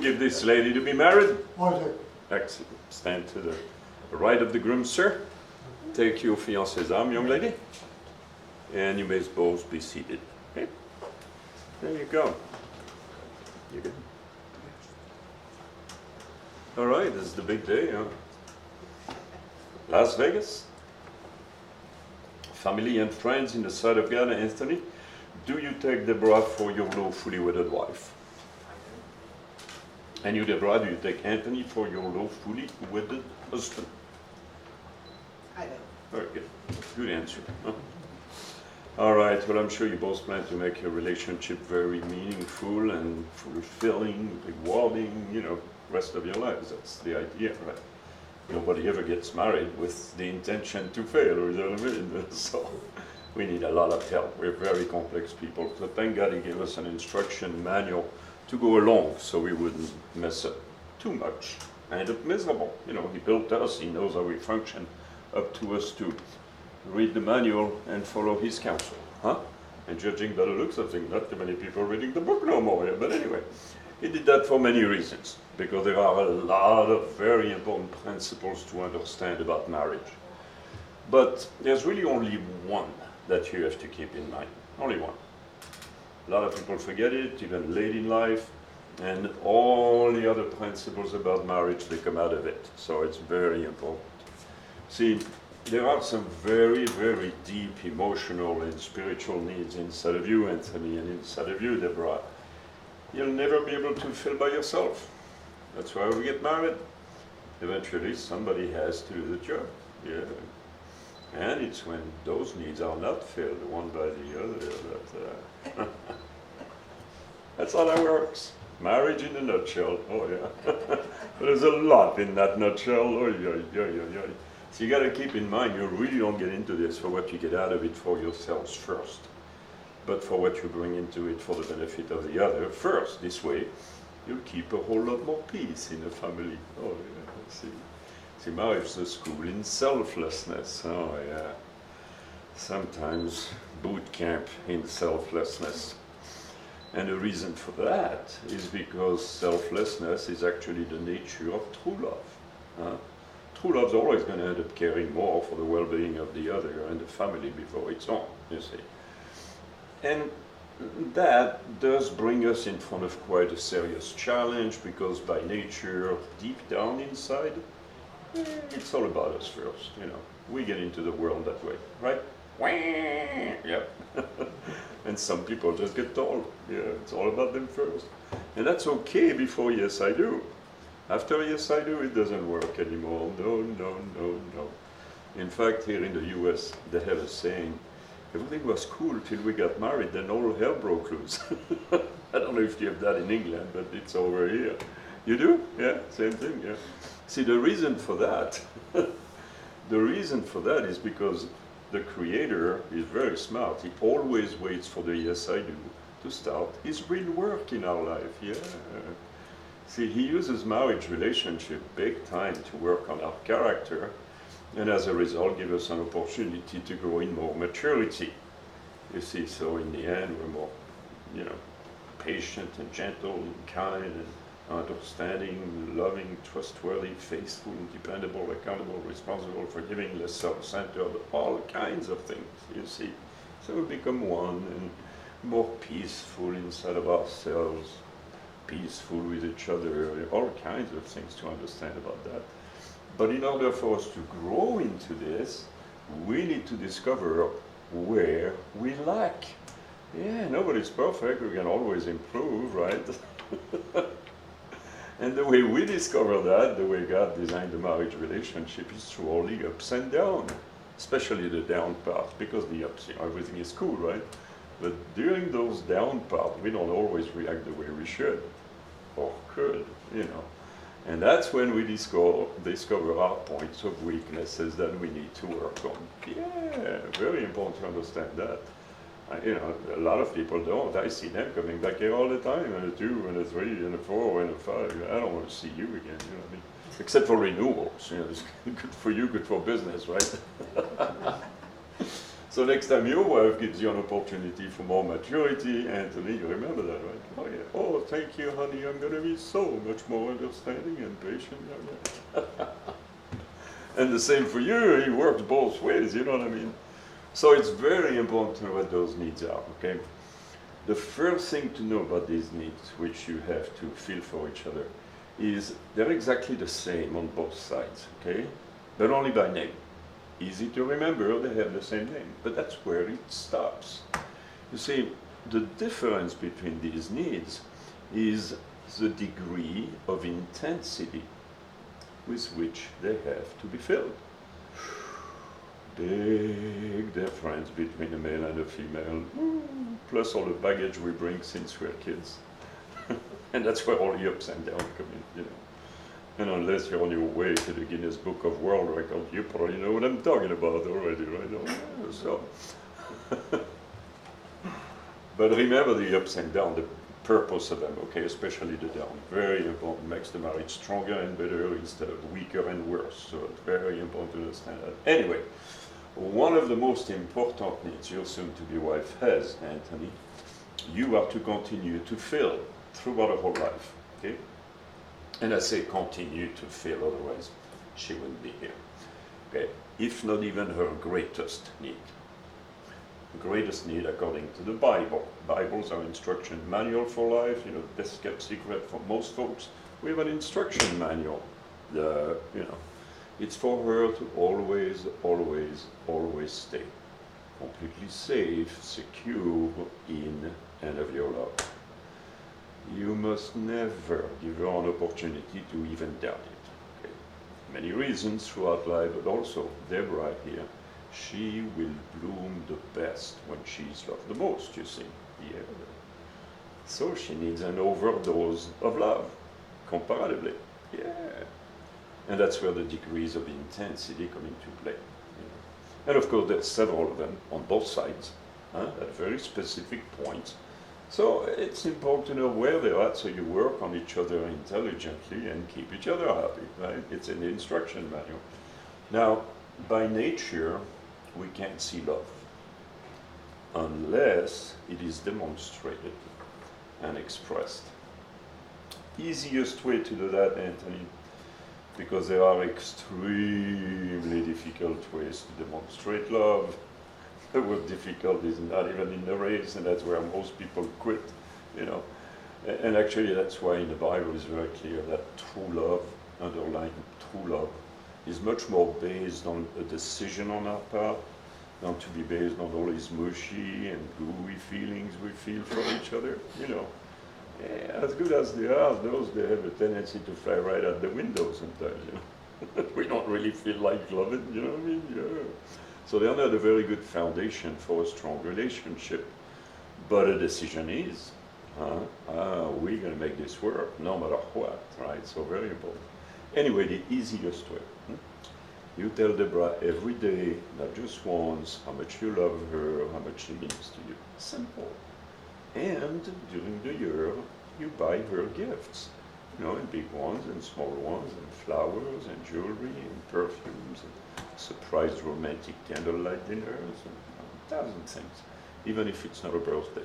give this lady to be married? I do. Excellent. Stand to the right of the groom, sir. Take your fiancé's arm, young lady. And you may both be seated. Okay? There you go. You good? All right, this is the big day, huh? Las Vegas. Family and friends in the sight of God. Anthony, do you take Deborah for your lawfully wedded wife? And you, Deborah, do you take Anthony for your lawfully wedded husband? I do. Very good. Good answer. Huh? All right, well, I'm sure you both plan to make your relationship very meaningful and fulfilling, rewarding, you know, rest of your lives. That's the idea, right? Nobody ever gets married with the intention to fail, you know what I mean? So we need a lot of help. We're very complex people. So thank God he gave us an instruction manual to go along so we wouldn't mess up too much. End up miserable. You know, he built us, he knows how we function. Up to us to read the manual and follow his counsel, huh? And judging by the looks of things, not too many people reading the book no more. But anyway, he did that for many reasons, because there are a lot of very important principles to understand about marriage. But there's really only one that you have to keep in mind, only one. A lot of people forget it, even late in life, and all the other principles about marriage, they come out of it. So it's very important. See, there are some very, very deep emotional and spiritual needs inside of you, Anthony, and inside of you, Deborah. You'll never be able to fulfill by yourself. That's why we get married. Eventually, somebody has to do the job. Yeah. And it's when those needs are not filled one by the other that that's how that works. Marriage in a nutshell. Oh yeah. There's a lot in that nutshell. Oh yeah. So you got to keep in mind, you really don't get into this for what you get out of it for yourselves first, but for what you bring into it for the benefit of the other first. This way, you'll keep a whole lot more peace in the family. Oh yeah. See, marriage is a school in selflessness. Oh yeah. Sometimes boot camp in selflessness. And the reason for that is because selflessness is actually the nature of true love. True love is always going to end up caring more for the well-being of the other and the family before its own, you see. And that does bring us in front of quite a serious challenge, because by nature, deep down inside, it's all about us first, you know. We get into the world that way, right? Yep. And some people just get told, yeah, it's all about them first. And that's okay before yes, I do. After yes, I do, it doesn't work anymore. No. In fact, here in the US, they have a saying, everything was cool till we got married, then all hell broke loose. I don't know if you have that in England, but it's over here. You do? Yeah, same thing, yeah. See, the reason for that is because the Creator is very smart. He always waits for the yes, I do to start his real work in our life, yeah. See, he uses marriage relationship big time to work on our character, and as a result give us an opportunity to grow in more maturity. You see, so in the end we're more, you know, patient and gentle and kind and understanding, loving, trustworthy, faithful, dependable, accountable, responsible, forgiving, less self-centered, all kinds of things, you see. So we become one and more peaceful inside of ourselves, peaceful with each other, all kinds of things to understand about that. But in order for us to grow into this, we need to discover where we lack. Yeah, nobody's perfect, we can always improve, right? And the way we discover that, the way God designed the marriage relationship, is through all the ups and downs, especially the down part, because the ups, you know, everything is cool, right? But during those down parts, we don't always react the way we should, or could, you know. And that's when we discover our points of weaknesses that we need to work on. Yeah, very important to understand that. You know, a lot of people don't. I see them coming back here all the time, and a 2, and a 3, and a 4, and a 5. I don't want to see you again, you know what I mean? Except for renewals, you know, it's good for you, good for business, right? So next time your wife gives you an opportunity for more maturity, Anthony, you remember that, right? Oh yeah. Oh, thank you, honey. I'm gonna be so much more understanding and patient. Yeah, yeah. And the same for you. It works both ways. You know what I mean? So it's very important to know what those needs are. Okay. The first thing to know about these needs, which you have to feel for each other, is they're exactly the same on both sides. Okay, but only by name. Easy to remember, they have the same name, but that's where it stops. You see, the difference between these needs is the degree of intensity with which they have to be filled. Big difference between a male and a female, plus all the baggage we bring since we're kids. And that's where all the ups and downs come in, you know. And unless you're on your way to the Guinness Book of World Records, you probably know what I'm talking about already, right? Oh, so. But remember the ups and downs, the purpose of them, okay, especially the down. Very important, makes the marriage stronger and better instead of weaker and worse. So it's very important to understand that. Anyway, one of the most important needs your soon-to-be wife has, Anthony, you are to continue to fill throughout her whole life, okay? And I say continue to fill, otherwise she wouldn't be here. Okay, if not even her greatest need. Greatest need according to the Bible. Bibles are instruction manual for life, you know, best kept secret for most folks. We have an instruction manual. It's for her to always, always, always stay completely safe, secure in and of your love. You must never give her an opportunity to even doubt it. Okay? Many reasons throughout life, but also Deborah here, she will bloom the best when she's loved the most, you see. Yeah. So she needs an overdose of love, comparatively. Yeah. And that's where the degrees of intensity come into play. You know. And of course, there's several of them on both sides, at very specific points. So it's important to know where they're at so you work on each other intelligently and keep each other happy, right? It's in the instruction manual. Now, by nature, we can't see love unless it is demonstrated and expressed. Easiest way to do that, Anthony, because there are extremely difficult ways to demonstrate love. The word difficult is not even in the race, and that's where most people quit, you know. And actually that's why in the Bible it's very clear that true love, underlying true love, is much more based on a decision on our part than to be based on all these mushy and gooey feelings we feel for each other, you know. Yeah, as good as they are, those they have a tendency to fly right out the window sometimes, you know. We don't really feel like loving, you know what I mean? Yeah. So they're not a very good foundation for a strong relationship. But a decision is, we're going to make this work no matter what, right? So very important. Anyway, the easiest way. You tell Deborah every day, not just once, how much you love her, how much she means to you. Simple. And during the year, you buy her gifts. You know, and big ones and small ones, and flowers and jewelry and perfumes and surprise romantic candlelight dinners and 1,000 things, even if it's not a birthday.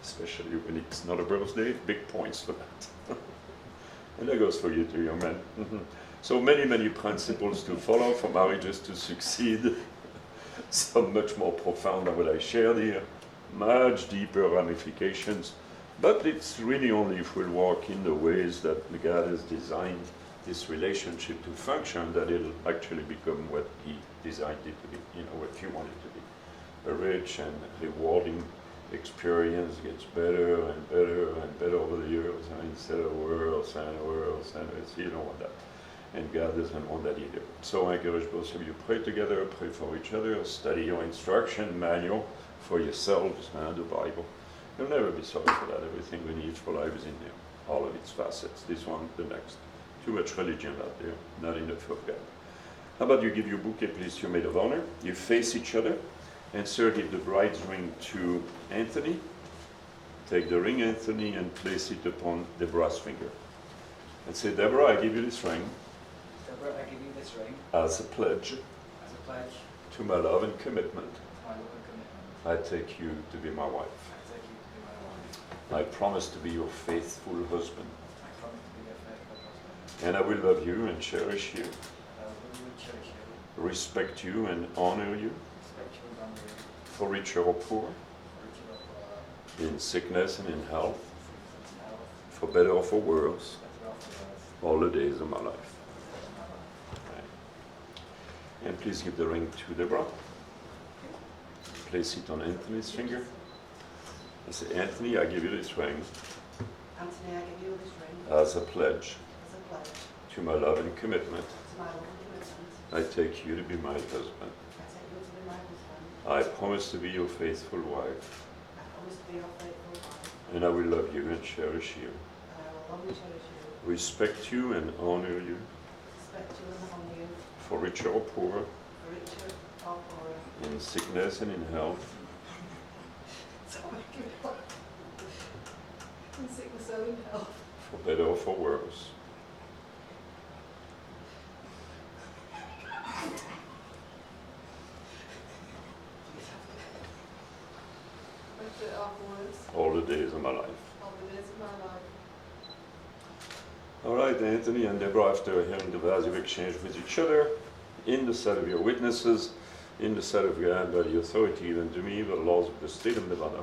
Especially when it's not a birthday, big points for that. And that goes for you too, young man. So many principles to follow for marriages to succeed. Some much more profound than what I shared here, much deeper ramifications. But it's really only if we'll walk in the ways that God has designed this relationship to function that it'll actually become what He designed it to be, you know, what you want it to be. A rich and rewarding experience gets better and better and better over the years, and instead of worse and worse, and you don't want that. And God doesn't want that either. So I encourage both of you, pray together, pray for each other, study your instruction manual for yourselves and the Bible. You'll never be sorry for that. Everything we need for life is in there. All of its facets. This one, the next. Too much religion out there, not enough of God. How about you give your bouquet, please, to your maid of honor. You face each other. And sir, give the bride's ring to Anthony. Take the ring, Anthony, and place it upon Deborah's finger. And say, Deborah, I give you this ring. Deborah, I give you this ring As a pledge as a pledge to my love and commitment, my love and commitment, I take you to be my wife. I take you to be my wife. I promise to be your faithful husband, I promise to be your faithful husband, and I will love you and cherish you, and I will love you and cherish you, respect you and honor you, respect you and honor you, for richer or poor, for richer or poorer, in sickness and in health, sickness and health, for better or for worse, better or for worse, all the days of my life. all of my life. Right. And please give the ring to Deborah. Place it on Anthony's finger. I say, Anthony, I give you this ring Anthony, I give you this ring as a pledge as a pledge to my love and commitment. to my love and commitment. I take you to be my husband. I take you to be my husband. I promise to be your faithful wife, I promise to be your faithful wife, and I will love you and cherish you, and I will love and cherish you, respect you and honor you, respect you and honour you, for richer or poorer, for richer or poorer. in sickness and in health, Sorry. In sickness or in health. for better or for worse, Better or worse. all the days of my life. All the days of my life. All right, Anthony and Deborah, after hearing the vows you've exchanged with each other, in the sight of your witnesses, in the sight of God, by the authority given to me by the laws of the state of Nevada,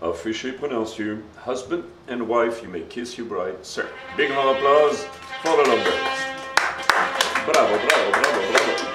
I officially pronounce you husband and wife. You may kiss your bride, sir. Big round of applause for the lovebirds. Bravo, bravo, bravo, bravo.